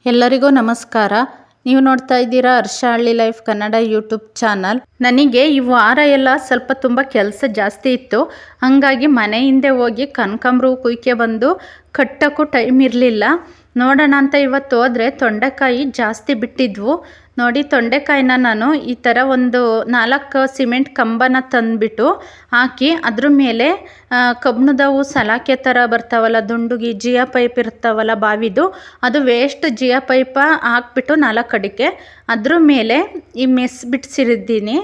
ಎಲ್ಲರಿಗೂ ನಮಸ್ಕಾರ. ನೀವು ನೋಡ್ತಾ ಇದ್ದೀರಾ ಹರ್ಷಹಳ್ಳಿ ಲೈಫ್ ಕನ್ನಡ ಯೂಟ್ಯೂಬ್ ಚಾನಲ್. ನನಗೆ ಈ ವಾರ ಎಲ್ಲ ಸ್ವಲ್ಪ ತುಂಬ ಕೆಲಸ ಜಾಸ್ತಿ ಇತ್ತು. ಹಾಗಾಗಿ ಮನೆ ಹಿಂದೆ ಹೋಗಿ ಕನಕಾಂಬರ ಕುಯ್ಕೆ ಬಂದು ಕಟ್ಟೋಕ್ಕೂ ಟೈಮ್ ಇರಲಿಲ್ಲ. ನೋಡೋಣ ಅಂತ ಇವತ್ತು ಹೋದರೆ ತೊಂಡೆಕಾಯಿ ಜಾಸ್ತಿ ಬಿಟ್ಟಿದ್ವು. ನೋಡಿ, ತೊಂಡೆಕಾಯಿನ ನಾನು ಈ ಥರ ಒಂದು 4 ಸಿಮೆಂಟ್ ಕಂಬನ ತಂದುಬಿಟ್ಟು ಹಾಕಿ ಅದ್ರ ಮೇಲೆ ಕಬ್ಬಿಣದವು ಸಲಾಕೆ ಥರ ಬರ್ತಾವಲ್ಲ, ದುಂಡುಗಿ ಜಿಯಾ ಪೈಪ್ ಇರ್ತಾವಲ್ಲ ಬಾವಿದು, ಅದು ವೇಸ್ಟ್ ಜಿಯಾ ಪೈಪ ಹಾಕ್ಬಿಟ್ಟು 4 ಅಡಿಕೆ ಅದ್ರ ಮೇಲೆ ಈ ಮೆಸ್ ಬಿಡಿಸಿರಿದ್ದೀನಿ.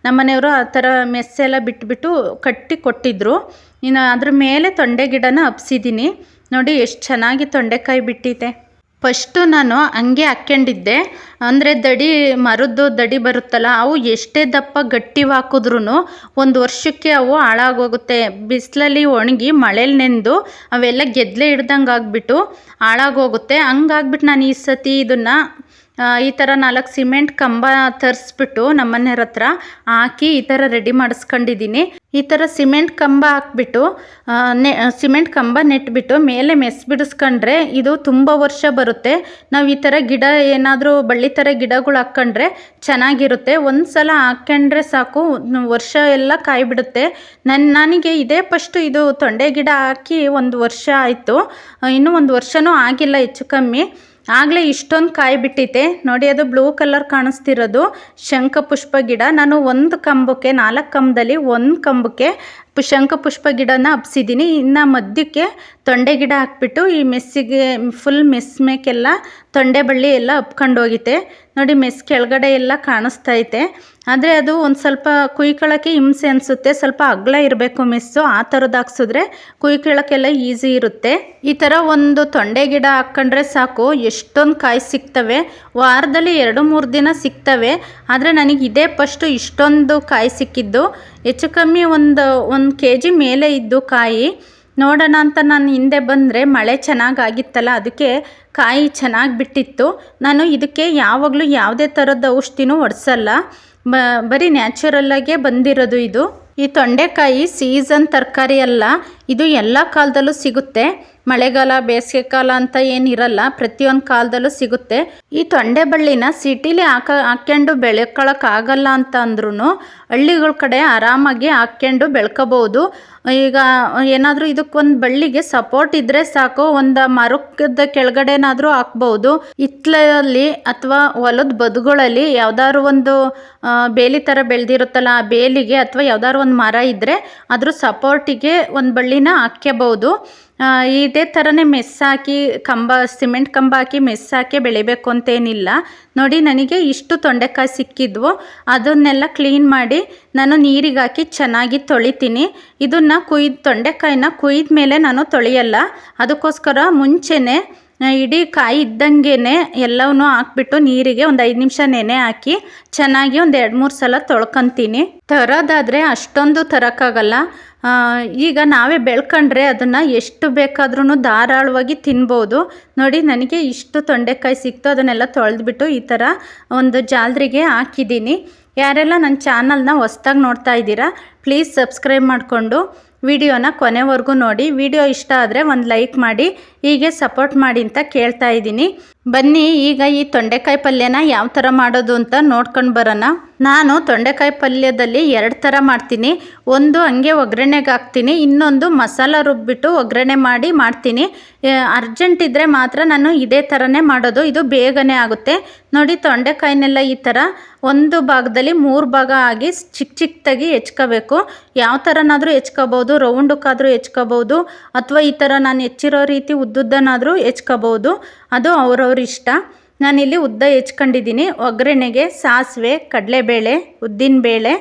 ನಮ್ಮನೆಯವರು ಆ ಥರ ಮೆಸ್ಸೆಲ್ಲ ಬಿಟ್ಬಿಟ್ಟು ಕಟ್ಟಿ ಕೊಟ್ಟಿದ್ರು. ಇನ್ನು ಅದ್ರ ಮೇಲೆ ತೊಂಡೆ ಗಿಡನ ಹಬ್ಸಿದ್ದೀನಿ. ನೋಡಿ ಎಷ್ಟು ಚೆನ್ನಾಗಿ ತೊಂಡೆಕಾಯಿ ಬಿಟ್ಟಿದೆ. ಫಸ್ಟು ನಾನು ಹಂಗೆ ಹಾಕ್ಕೊಂಡಿದ್ದೆ. ಅಂದರೆ ಮರದ್ದು ದಡಿ ಬರುತ್ತಲ್ಲ, ಅವು ಎಷ್ಟೇ ದಪ್ಪ ಗಟ್ಟಿ ಹಾಕಿದ್ರೂ 1 ವರ್ಷಕ್ಕೆ ಅವು ಹಾಳಾಗೋಗುತ್ತೆ. ಬಿಸಿಲಲ್ಲಿ ಒಣಗಿ ಮಳೇಲಿ ನೆಂದು ಅವೆಲ್ಲ ಗೆದ್ಲೆ ಹಿಡ್ದಂಗೆ ಆಗಿಬಿಟ್ಟು ಹಾಳಾಗೋಗುತ್ತೆ. ಹಂಗಾಗ್ಬಿಟ್ಟು ನಾನು ಈ ಸತಿ ಇದನ್ನು ಈ ಥರ 4 ಸಿಮೆಂಟ್ ಕಂಬ ತರಿಸ್ಬಿಟ್ಟು ನಮ್ಮನೆಯವ್ರ ಹತ್ರ ಹಾಕಿ ಈ ಥರ ರೆಡಿ ಮಾಡಿಸ್ಕೊಂಡಿದ್ದೀನಿ. ಈ ಥರ ಸಿಮೆಂಟ್ ಕಂಬ ಹಾಕ್ಬಿಟ್ಟು ಸಿಮೆಂಟ್ ಕಂಬ ನೆಟ್ಬಿಟ್ಟು ಮೇಲೆ ಮೆಸ್ ಬಿಡಿಸ್ಕೊಂಡ್ರೆ ಇದು ತುಂಬ ವರ್ಷ ಬರುತ್ತೆ. ನಾವು ಈ ಥರ ಗಿಡ ಏನಾದರೂ ಬಳ್ಳಿ ಥರ ಗಿಡಗಳು ಹಾಕ್ಕೊಂಡ್ರೆ ಚೆನ್ನಾಗಿರುತ್ತೆ. ಒಂದು ಸಲ ಹಾಕ್ಕೊಂಡ್ರೆ ಸಾಕು, ವರ್ಷ ಎಲ್ಲ ಕಾಯಿ ಬಿಡುತ್ತೆ. ನನಗೆ ಇದೇ ಫಸ್ಟು ಇದು ತೊಂಡೆ ಗಿಡ ಹಾಕಿ 1 ವರ್ಷ ಆಯಿತು. ಇನ್ನೂ 1 ವರ್ಷವೂ ಆಗಿಲ್ಲ ಹೆಚ್ಚು ಕಮ್ಮಿ. ಆಗಲೇ ಇಷ್ಟೊಂದು ಕಾಯಿ ಬಿಟ್ಟಿದೆ. ನೋಡಿ, ಅದು ಬ್ಲೂ ಕಲರ್ ಕಾಣಿಸ್ತಿರೋದು ಶಂಖಪುಷ್ಪ ಗಿಡ. ನಾನು 1 ಕಂಬಕ್ಕೆ 4 ಕಂಬದಲ್ಲಿ 1 ಕಂಬಕ್ಕೆ ಶಂಖಪುಷ್ಪ ಗಿಡನ ಹಬ್ಸಿದ್ದೀನಿ. ಇನ್ನು ಮಧ್ಯಕ್ಕೆ ತೊಂಡೆ ಗಿಡ ಹಾಕ್ಬಿಟ್ಟು ಈ ಮೆಸ್ಸಿಗೆ ಫುಲ್ ಮೆಸ್ ಮೇಕೆಲ್ಲ ತೊಂಡೆ ಬಳ್ಳಿ ಎಲ್ಲ ಹಬ್ಕೊಂಡು ಹೋಗಿದೆ. ನೋಡಿ, ಮೆಸ್ ಕೆಳಗಡೆ ಎಲ್ಲ ಕಾಣಿಸ್ತಾ ಐತೆ. ಆದರೆ ಅದು ಒಂದು ಸ್ವಲ್ಪ ಕುಯ್ಕೊಳ್ಳೋಕ್ಕೆ ಹಿಂಸೆ ಅನಿಸುತ್ತೆ. ಸ್ವಲ್ಪ ಅಗಲ ಇರಬೇಕು ಮೆಸ್ಸು. ಆ ಥರದ್ದು ಹಾಕ್ಸಿದ್ರೆ ಕುಯ್ಕೊಳ್ಳೋಕ್ಕೆಲ್ಲ ಈಸಿ ಇರುತ್ತೆ. ಈ ಥರ ಒಂದು ತೊಂಡೆ ಗಿಡ ಹಾಕ್ಕೊಂಡ್ರೆ ಸಾಕು, ಎಷ್ಟೊಂದು ಕಾಯಿ ಸಿಗ್ತವೆ. ವಾರದಲ್ಲಿ 2-3 ದಿನ ಸಿಗ್ತವೆ. ಆದರೆ ನನಗೆ ಇದೇ ಫಸ್ಟು ಇಷ್ಟೊಂದು ಕಾಯಿ ಸಿಕ್ಕಿದ್ದು. ಹೆಚ್ಚು ಕಮ್ಮಿ ಒಂದು kg ಮೇಲೆ ಇದ್ದು ಕಾಯಿ. ನೋಡೋಣ ಅಂತ ನಾನು ಹಿಂದೆ ಬಂದರೆ ಮಳೆ ಚೆನ್ನಾಗಾಗಿತ್ತಲ್ಲ, ಅದಕ್ಕೆ ಕಾಯಿ ಚೆನ್ನಾಗಿ ಬಿಟ್ಟಿತ್ತು. ನಾನು ಇದಕ್ಕೆ ಯಾವಾಗಲೂ ಯಾವುದೇ ಥರದ ಔಷಧಿನೂ ಹೊಡ್ಸಲ್ಲ, ಬರೀ ನ್ಯಾಚುರಲ್ಲಾಗೇ ಬಂದಿರೋದು ಇದು. ಈ ತೊಂಡೆಕಾಯಿ ಸೀಸನ್ ತರಕಾರಿ ಅಲ್ಲ, ಇದು ಎಲ್ಲ ಕಾಲದಲ್ಲೂ ಸಿಗುತ್ತೆ. ಮಳೆಗಾಲ ಬೇಸಿಗೆ ಕಾಲ ಅಂತ ಏನಿರಲ್ಲ, ಪ್ರತಿಯೊಂದು ಕಾಲದಲ್ಲೂ ಸಿಗುತ್ತೆ. ಈ ತೊಂಡೆ ಬಳ್ಳಿನ ಸಿಟಿಲಿ ಹಾಕ್ಕೊಂಡು ಬೆಳ್ಕೊಳಕ್ಕಾಗಲ್ಲ ಅಂತ ಅಂದ್ರೂ ಹಳ್ಳಿಗಳ ಕಡೆ ಆರಾಮಾಗಿ ಹಾಕ್ಕೊಂಡು ಬೆಳ್ಕೋಬೋದು. ಈಗ ಏನಾದರೂ ಇದಕ್ಕೊಂದು ಬಳ್ಳಿಗೆ ಸಪೋರ್ಟ್ ಇದ್ದರೆ ಸಾಕು, ಒಂದು ಮರಕ್ಕದ ಕೆಳಗಡೆನಾದರೂ ಹಾಕ್ಬೋದು. ಹಿತ್ತಲಲ್ಲಿ ಅಥವಾ ಹೊಲದ ಬದುಗಳಲ್ಲಿ ಯಾವ್ದಾದ್ರು ಒಂದು ಬೇಲಿ ಥರ ಬೆಳೆದಿರುತ್ತಲ್ಲ, ಆ ಬೇಲಿಗೆ ಅಥವಾ ಯಾವ್ದಾದ್ರು ಒಂದು ಮರ ಇದ್ದರೆ ಅದ್ರ ಸಪೋರ್ಟಿಗೆ ಒಂದು ಬಳ್ಳಿನ ಹಾಕ್ಕೋಬೋದು. ಇದೇ ಥರನೇ ಮೆಸ್ ಹಾಕಿ ಸಿಮೆಂಟ್ ಕಂಬ ಹಾಕಿ ಮೆಸ್ ಹಾಕಿ ಬೆಳಿಬೇಕು ಅಂತೇನಿಲ್ಲ. ನೋಡಿ, ನನಗೆ ಇಷ್ಟು ತೊಂಡೆಕಾಯಿ ಸಿಕ್ಕಿದ್ವು. ಅದನ್ನೆಲ್ಲ ಕ್ಲೀನ್ ಮಾಡಿ ನಾನು ನೀರಿಗೆ ಹಾಕಿ ಚೆನ್ನಾಗಿ ತೊಳಿತೀನಿ. ಇದನ್ನು ತೊಂಡೆಕಾಯಿನ ಕುಯ್ದ ಮೇಲೆ ನಾನು ತೊಳೆಯಲ್ಲ. ಅದಕ್ಕೋಸ್ಕರ ಮುಂಚೆನೇ ಇಡೀ ಕಾಯಿ ಇದ್ದಂಗೆ ಎಲ್ಲವನ್ನೂ ಹಾಕ್ಬಿಟ್ಟು ನೀರಿಗೆ ಒಂದು 5 ನಿಮಿಷ ನೆನೆ ಹಾಕಿ ಚೆನ್ನಾಗಿ ಒಂದು 2-3 ಸಲ ತೊಳ್ಕೊತೀನಿ. ತರೋದಾದರೆ ಅಷ್ಟೊಂದು ತರೋಕ್ಕಾಗಲ್ಲ. ಈಗ ನಾವೇ ಬೆಳ್ಕೊಂಡ್ರೆ ಅದನ್ನು ಎಷ್ಟು ಬೇಕಾದ್ರೂ ಧಾರಾಳವಾಗಿ ತಿನ್ಬೋದು. ನೋಡಿ, ನನಗೆ ಇಷ್ಟು ತೊಂಡೆಕಾಯಿ ಸಿಕ್ತು. ಅದನ್ನೆಲ್ಲ ತೊಳೆದ್ಬಿಟ್ಟು ಈ ಥರ ಒಂದು ಜಾಲರಿಗೆ ಹಾಕಿದ್ದೀನಿ. ಯಾರೆಲ್ಲ ನನ್ನ ಚಾನಲ್ನ ಹೊಸ್ದಾಗಿ ನೋಡ್ತಾ ಇದ್ದೀರಾ, ಪ್ಲೀಸ್ ಸಬ್ಸ್ಕ್ರೈಬ್ ಮಾಡಿಕೊಂಡು ವಿಡಿಯೋನ ಕೊನೆವರೆಗೂ ನೋಡಿ. ವಿಡಿಯೋ ಇಷ್ಟ ಆದರೆ ಒಂದು ಲೈಕ್ ಮಾಡಿ, ಹೀಗೆ ಸಪೋರ್ಟ್ ಮಾಡಿ ಅಂತ ಕೇಳ್ತಾ ಇದ್ದೀನಿ. ಬನ್ನಿ ಈಗ ಈ ತೊಂಡೆಕಾಯಿ ಪಲ್ಯನ ಯಾವ ಥರ ಮಾಡೋದು ಅಂತ ನೋಡ್ಕೊಂಡು ಬರೋಣ. ನಾನು ತೊಂಡೆಕಾಯಿ ಪಲ್ಯದಲ್ಲಿ 2 ಥರ ಮಾಡ್ತೀನಿ. ಒಂದು ಹಂಗೆ ಒಗ್ಗರಣೆಗೆ ಹಾಕ್ತೀನಿ, ಇನ್ನೊಂದು ಮಸಾಲ ರುಬ್ಬಿಟ್ಟು ಒಗ್ಗರಣೆ ಮಾಡ್ತೀನಿ. ಅರ್ಜೆಂಟ್ ಇದ್ದರೆ ಮಾತ್ರ ನಾನು ಇದೇ ಥರನೇ ಮಾಡೋದು, ಇದು ಬೇಗನೆ ಆಗುತ್ತೆ. ನೋಡಿ, ತೊಂಡೆಕಾಯಿನೆಲ್ಲ ಈ ಥರ ಒಂದು ಭಾಗದಲ್ಲಿ 3 ಭಾಗ ಆಗಿ ಚಿಕ್ಕದಾಗಿ ಹೆಚ್ಕೋಬೇಕು. ಯಾವ ಥರನಾದರೂ ಹೆಚ್ಕೋಬೋದು, ರೌಂಡಕ್ಕಾದರೂ ಹೆಚ್ಕೋಬೋದು, ಅಥವಾ ಈ ಥರ ನಾನು ಹೆಚ್ಚಿರೋ ರೀತಿ ಉದ್ದುದ್ದನಾದರೂ ಹೆಚ್ಕೋಬೋದು. ಅದು ಅವ್ರವ್ರ ಇಷ್ಟ. ನಾನಿಲ್ಲಿ ಉದ್ದ ಹೆಚ್ಕೊಂಡಿದ್ದೀನಿ. ಒಗ್ಗರಣೆಗೆ ಸಾಸಿವೆ, ಕಡಲೆಬೇಳೆ, ಉದ್ದಿನಬೇಳೆ,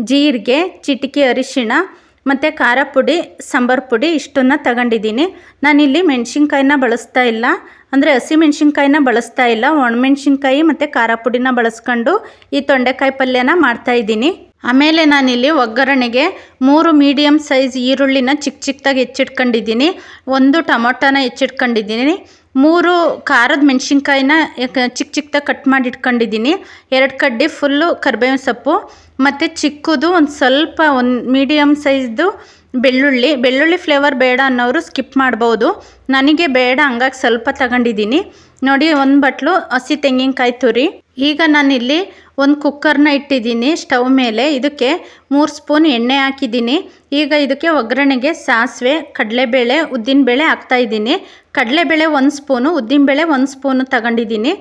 ಜೀರಿಗೆ, ಚಿಟಿಕೆ ಅರಿಶಿಣ ಮತ್ತು ಖಾರ ಪುಡಿ, ಸಾಂಬಾರು ಪುಡಿ ಇಷ್ಟನ್ನು ತಗೊಂಡಿದ್ದೀನಿ. ನಾನಿಲ್ಲಿ ಮೆಣಸಿನ್ಕಾಯಿನ ಬಳಸ್ತಾ ಇಲ್ಲ, ಅಂದರೆ ಹಸಿ ಮೆಣಸಿನ್ಕಾಯಿನ ಬಳಸ್ತಾ ಇಲ್ಲ. ಒಣಮೆಣ್ಸಿನ್ಕಾಯಿ ಮತ್ತು ಖಾರ ಪುಡಿನ ಬಳಸ್ಕೊಂಡು ಈ ತೊಂಡೆಕಾಯಿ ಪಲ್ಯನ ಮಾಡ್ತಾಯಿದ್ದೀನಿ. ಆಮೇಲೆ ನಾನಿಲ್ಲಿ ಒಗ್ಗರಣೆಗೆ 3 ಮೀಡಿಯಮ್ ಸೈಜ್ ಈರುಳ್ಳಿನ ಚಿಕ್ಕದಾಗಿ ಹೆಚ್ಚಿಟ್ಕೊಂಡಿದ್ದೀನಿ. 1 ಟೊಮೊಟೊನ ಹೆಚ್ಚಿಟ್ಕೊಂಡಿದ್ದೀನಿ. 3 ಖಾರದ ಮೆಣಸಿನ್ಕಾಯಿನ ಚಿಕ್ಕದಾಗಿ ಕಟ್ ಮಾಡಿ ಇಟ್ಕೊಂಡಿದ್ದೀನಿ. 2 ಕಡ್ಡಿ ಫುಲ್ಲು ಕರಿಬೇವಿನ ಸೊಪ್ಪು ಮತ್ತು ಚಿಕ್ಕದು ಒಂದು ಸ್ವಲ್ಪ ಮೀಡಿಯಮ್ ಸೈಜ್ದು ಬೆಳ್ಳುಳ್ಳಿ ಫ್ಲೇವರ್ ಬೇಡ ಅನ್ನೋರು ಸ್ಕಿಪ್ ಮಾಡ್ಬೋದು. ನನಗೆ ಬೇಡ, ಹಂಗಾಗಿ ಸ್ವಲ್ಪ ತಗೊಂಡಿದ್ದೀನಿ. ನೋಡಿ 1 ಬಟ್ಲು ಹಸಿ ತೆಂಗಿನಕಾಯಿ ತುರಿ. ಈಗ ನಾನಿಲ್ಲಿ ಒಂದು ಕುಕ್ಕರ್ನ ಇಟ್ಟಿದ್ದೀನಿ ಸ್ಟವ್ ಮೇಲೆ. ಇದಕ್ಕೆ 3 ಸ್ಪೂನ್ ಎಣ್ಣೆ ಹಾಕಿದ್ದೀನಿ. ಈಗ ಇದಕ್ಕೆ ಒಗ್ಗರಣೆಗೆ ಸಾಸಿವೆ, ಕಡಲೆಬೇಳೆ, ಉದ್ದಿನಬೇಳೆ ಹಾಕ್ತಾಯಿದ್ದೀನಿ. ಕಡಲೆಬೇಳೆ 1 ಸ್ಪೂನು, ಉದ್ದಿನಬೇಳೆ 1 ಸ್ಪೂನು ತಗೊಂಡಿದ್ದೀನಿ.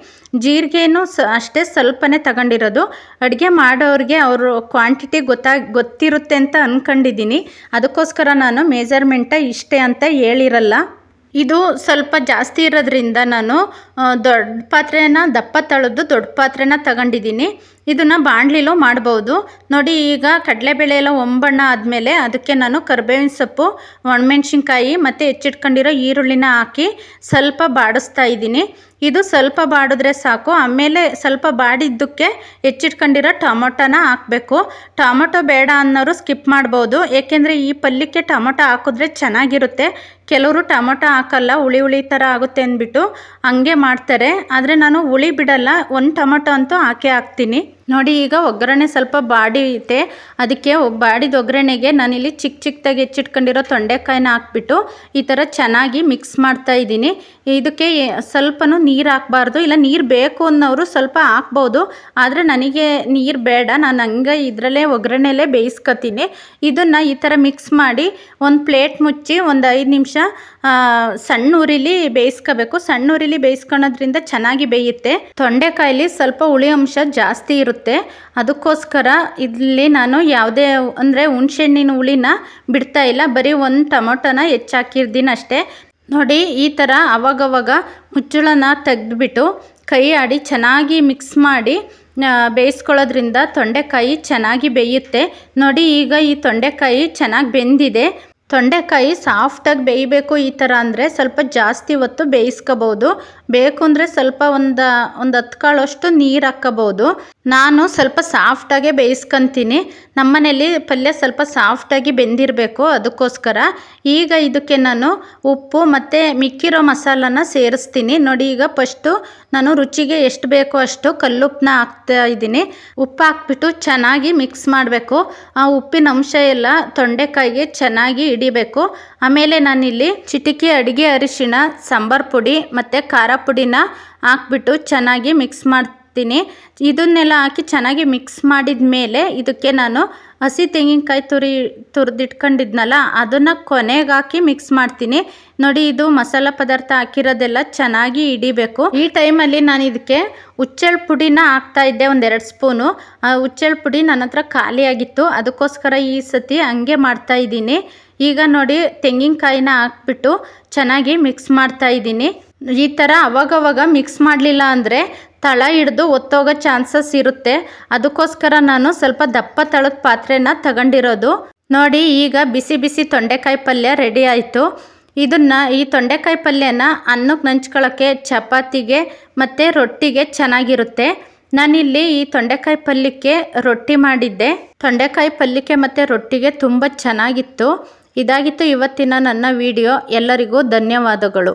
ಜೀರಿಗೆನೂ ಅಷ್ಟೇ ಸ್ವಲ್ಪನೇ ತಗೊಂಡಿರೋದು. ಅಡುಗೆ ಮಾಡೋರಿಗೆ ಅವರು ಕ್ವಾಂಟಿಟಿ ಗೊತ್ತಿರುತ್ತೆ ಅಂತ ಅಂದ್ಕೊಂಡಿದ್ದೀನಿ. ಅದಕ್ಕೋಸ್ಕರ ನಾನು ಮೆಜರ್ಮೆಂಟ ಇಷ್ಟೇ ಅಂತ ಹೇಳಿರಲ್ಲ. ಇದು ಸ್ವಲ್ಪ ಜಾಸ್ತಿ ಇರೋದ್ರಿಂದ ನಾನು ದೊಡ್ಡ ಪಾತ್ರೆನ ದಪ್ಪ ತಳದ್ದು ದೊಡ್ಡ ಪಾತ್ರೆನ ತಗೊಂಡಿದ್ದೀನಿ. ಇದನ್ನು ಬಾಣಲಿಲೂ ಮಾಡ್ಬೋದು. ನೋಡಿ ಈಗ ಕಡಲೆಬೇಳೆ ಎಲ್ಲ ಒಂಬಣ್ಣ ಆದಮೇಲೆ ಅದಕ್ಕೆ ನಾನು ಕರಿಬೇವಿನ ಸೊಪ್ಪು, ಒಣಮೆಣ್ಸಿನ್ಕಾಯಿ ಮತ್ತು ಹೆಚ್ಚಿಟ್ಕೊಂಡಿರೋ ಈರುಳ್ಳಿನ ಹಾಕಿ ಸ್ವಲ್ಪ ಬಾಡಿಸ್ತಾ ಇದ್ದೀನಿ. ಇದು ಸ್ವಲ್ಪ ಬಾಡಿದ್ರೆ ಸಾಕು. ಆಮೇಲೆ ಸ್ವಲ್ಪ ಬಾಡಿದ್ದಕ್ಕೆ ಹೆಚ್ಚಿಟ್ಕೊಂಡಿರೋ ಟೊಮೊಟೊನ ಹಾಕಬೇಕು. ಟೊಮೊಟೊ ಬೇಡ ಅನ್ನೋರು ಸ್ಕಿಪ್ ಮಾಡ್ಬೋದು, ಏಕೆಂದರೆ ಈ ಪಲ್ಯಕ್ಕೆ ಟೊಮೊಟೊ ಹಾಕಿದ್ರೆ ಚೆನ್ನಾಗಿರುತ್ತೆ. ಕೆಲವರು ಟೊಮೊಟೊ ಹಾಕಲ್ಲ, ಹುಳಿ ಹುಳಿ ಥರ ಆಗುತ್ತೆ ಅಂದ್ಬಿಟ್ಟು ಹಂಗೆ ಮಾಡ್ತಾರೆ. ಆದರೆ ನಾನು ಹುಳಿ ಬಿಡಲ್ಲ, 1 ಟೊಮೊಟೊ ಅಂತೂ ಹಾಕ್ತೀನಿ. ನೋಡಿ ಈಗ ಒಗ್ಗರಣೆ ಸ್ವಲ್ಪ ಬಾಡಿದೆ. ಅದಕ್ಕೆ ಬಾಡಿದ ಒಗ್ಗರಣೆಗೆ ನಾನಿಲ್ಲಿ ಚಿಕ್ಕದಾಗಿ ಹೆಚ್ಚಿಟ್ಕೊಂಡಿರೋ ತೊಂಡೆಕಾಯಿನ ಹಾಕ್ಬಿಟ್ಟು ಈ ಥರ ಚೆನ್ನಾಗಿ ಮಿಕ್ಸ್ ಮಾಡ್ತಾ ಇದ್ದೀನಿ. ಇದಕ್ಕೆ ಸ್ವಲ್ಪನೂ ನೀರು ಹಾಕಬಾರ್ದು, ಇಲ್ಲ ನೀರು ಬೇಕು ಅನ್ನೋರು ಸ್ವಲ್ಪ ಹಾಕ್ಬೋದು. ಆದರೆ ನನಗೆ ನೀರು ಬೇಡ, ನಾನು ಹಂಗೆ ಇದರಲ್ಲೇ ಒಗ್ಗರಣೆಲೇ ಬೇಯಿಸ್ಕೊತೀನಿ. ಇದನ್ನು ಈ ಥರ ಮಿಕ್ಸ್ ಮಾಡಿ ಒಂದು ಪ್ಲೇಟ್ ಮುಚ್ಚಿ ಒಂದು 5 ನಿಮಿಷ ಸಣ್ಣ ಉರಿಲಿ ಬೇಯಿಸ್ಕೋಬೇಕು. ಸಣ್ಣ ಉರಿಲಿ ಬೇಯಿಸ್ಕೊಳ್ಳೋದ್ರಿಂದ ಚೆನ್ನಾಗಿ ಬೇಯುತ್ತೆ. ತೊಂಡೆಕಾಯಲ್ಲಿ ಸ್ವಲ್ಪ ಹುಳಿ ಅಂಶ ಜಾಸ್ತಿ ಇರುತ್ತೆ. ಅದಕ್ಕೋಸ್ಕರ ಇಲ್ಲಿ ನಾನು ಯಾವುದೇ ಅಂದರೆ ಹುಣಸೆಹಣ್ಣಿನ ಹುಳಿನ ಬಿಡ್ತಾ ಇಲ್ಲ, ಬರೀ 1 ಟೊಮೊಟೊನ ಹೆಚ್ಚಾಕಿರ್ತೀನಿ ಅಷ್ಟೇ. ನೋಡಿ ಈ ಥರ ಅವಾಗವಾಗ ಮುಚ್ಚಳನ ತೆಗೆದುಬಿಟ್ಟು ಕೈ ಆಡಿ ಚೆನ್ನಾಗಿ ಮಿಕ್ಸ್ ಮಾಡಿ ಬೇಯಿಸ್ಕೊಳ್ಳೋದ್ರಿಂದ ತೊಂಡೆಕಾಯಿ ಚೆನ್ನಾಗಿ ಬೇಯುತ್ತೆ. ನೋಡಿ ಈಗ ಈ ತೊಂಡೆಕಾಯಿ ಚೆನ್ನಾಗಿ ಬೆಂದಿದೆ. ತೊಂಡೆಕಾಯಿ ಸಾಫ್ಟಾಗಿ ಬೇಯಬೇಕು. ಈ ಥರ ಅಂದರೆ ಸ್ವಲ್ಪ ಜಾಸ್ತಿ ಹೊತ್ತು ಬೇಯಿಸ್ಕೋಬೋದು. ಬೇಕು ಅಂದರೆ ಸ್ವಲ್ಪ ಒಂದು 10 ಕಾಳಷ್ಟು ನೀರು ಹಾಕ್ಕೋಬೋದು. ನಾನು ಸ್ವಲ್ಪ ಸಾಫ್ಟಾಗೆ ಬೇಯಿಸ್ಕೊತೀನಿ. ನಮ್ಮನೇಲಿ ಪಲ್ಯ ಸ್ವಲ್ಪ ಸಾಫ್ಟಾಗಿ ಬೆಂದಿರಬೇಕು, ಅದಕ್ಕೋಸ್ಕರ. ಈಗ ಇದಕ್ಕೆ ನಾನು ಉಪ್ಪು ಮತ್ತು ಮಿಕ್ಕಿರೋ ಮಸಾಲನ ಸೇರಿಸ್ತೀನಿ. ನೋಡಿ ಈಗ ಫಸ್ಟು ನಾನು ರುಚಿಗೆ ಎಷ್ಟು ಬೇಕೋ ಅಷ್ಟು ಕಲ್ಲುಪ್ಪನ್ನ ಹಾಕ್ತಾ ಇದ್ದೀನಿ. ಉಪ್ಪು ಹಾಕ್ಬಿಟ್ಟು ಚೆನ್ನಾಗಿ ಮಿಕ್ಸ್ ಮಾಡಬೇಕು. ಆ ಉಪ್ಪಿನ ಅಂಶ ಎಲ್ಲ ತೊಂಡೆಕಾಯಿಗೆ ಚೆನ್ನಾಗಿ ಹಿಡಿಬೇಕು. ಆಮೇಲೆ ನಾನಿಲ್ಲಿ ಚಿಟಿಕೆ ಅಡುಗೆ ಅರಿಶಿಣ, ಸಾಂಬಾರು ಪುಡಿ ಮತ್ತು ಖಾರ ಪುಡಿನ ಹಾಕ್ಬಿಟ್ಟು ಚೆನ್ನಾಗಿ ಮಿಕ್ಸ್ ಮಾಡ್ತೀನಿ. ಇದನ್ನೆಲ್ಲ ಹಾಕಿ ಚೆನ್ನಾಗಿ ಮಿಕ್ಸ್ ಮಾಡಿದ ಮೇಲೆ ಇದಕ್ಕೆ ನಾನು ಹಸಿ ತೆಂಗಿನಕಾಯಿ ತುರಿದಿಟ್ಕೊಂಡಿದ್ನಲ್ಲ ಅದನ್ನು ಕೊನೆಗೆ ಹಾಕಿ ಮಿಕ್ಸ್ ಮಾಡ್ತೀನಿ. ನೋಡಿ ಇದು ಮಸಾಲ ಪದಾರ್ಥ ಹಾಕಿರೋದೆಲ್ಲ ಚೆನ್ನಾಗಿ ಹಿಡಿಬೇಕು. ಈ ಟೈಮಲ್ಲಿ ನಾನು ಇದಕ್ಕೆ ಹುಚ್ಚೆಳ್ಳು ಪುಡಿನ ಹಾಕ್ತಾಯಿದ್ದೆ, 1-2 ಸ್ಪೂನು. ಆ ಹುಚ್ಚೆಳ್ಳು ಪುಡಿ ನನ್ನ ಹತ್ರ ಖಾಲಿಯಾಗಿತ್ತು, ಅದಕ್ಕೋಸ್ಕರ ಈ ಸತಿ ಹಂಗೆ ಮಾಡ್ತಾಯಿದ್ದೀನಿ. ಈಗ ನೋಡಿ ತೆಂಗಿನಕಾಯಿನ ಹಾಕ್ಬಿಟ್ಟು ಚೆನ್ನಾಗಿ ಮಿಕ್ಸ್ ಮಾಡ್ತಾಯಿದ್ದೀನಿ. ಈ ಥರ ಅವಾಗವಾಗ ಮಿಕ್ಸ್ ಮಾಡಲಿಲ್ಲ ಅಂದರೆ ತಳ ಹಿಡಿದು ಒತ್ತೋಗೋ ಚಾನ್ಸಸ್ ಇರುತ್ತೆ. ಅದಕ್ಕೋಸ್ಕರ ನಾನು ಸ್ವಲ್ಪ ದಪ್ಪ ತಳದ ಪಾತ್ರೆನ ತಗೊಂಡಿರೋದು. ನೋಡಿ ಈಗ ಬಿಸಿ ಬಿಸಿ ತೊಂಡೆಕಾಯಿ ಪಲ್ಯ ರೆಡಿ ಆಯಿತು. ಈ ತೊಂಡೆಕಾಯಿ ಪಲ್ಯನ ಅನ್ನಕ್ಕೆ ನಂಚ್ಕೊಳ್ಳೋಕ್ಕೆ, ಚಪಾತಿಗೆ ಮತ್ತು ರೊಟ್ಟಿಗೆ ಚೆನ್ನಾಗಿರುತ್ತೆ. ನಾನಿಲ್ಲಿ ಈ ತೊಂಡೆಕಾಯಿ ಪಲ್ಯಕ್ಕೆ ರೊಟ್ಟಿ ಮಾಡಿದ್ದೆ. ತೊಂಡೆಕಾಯಿ ಪಲ್ಯಕ್ಕೆ ಮತ್ತು ರೊಟ್ಟಿಗೆ ತುಂಬ ಚೆನ್ನಾಗಿತ್ತು. ಇದಾಗಿತ್ತು ಇವತ್ತಿನ ನನ್ನ ವಿಡಿಯೋ. ಎಲ್ಲರಿಗೂ ಧನ್ಯವಾದಗಳು.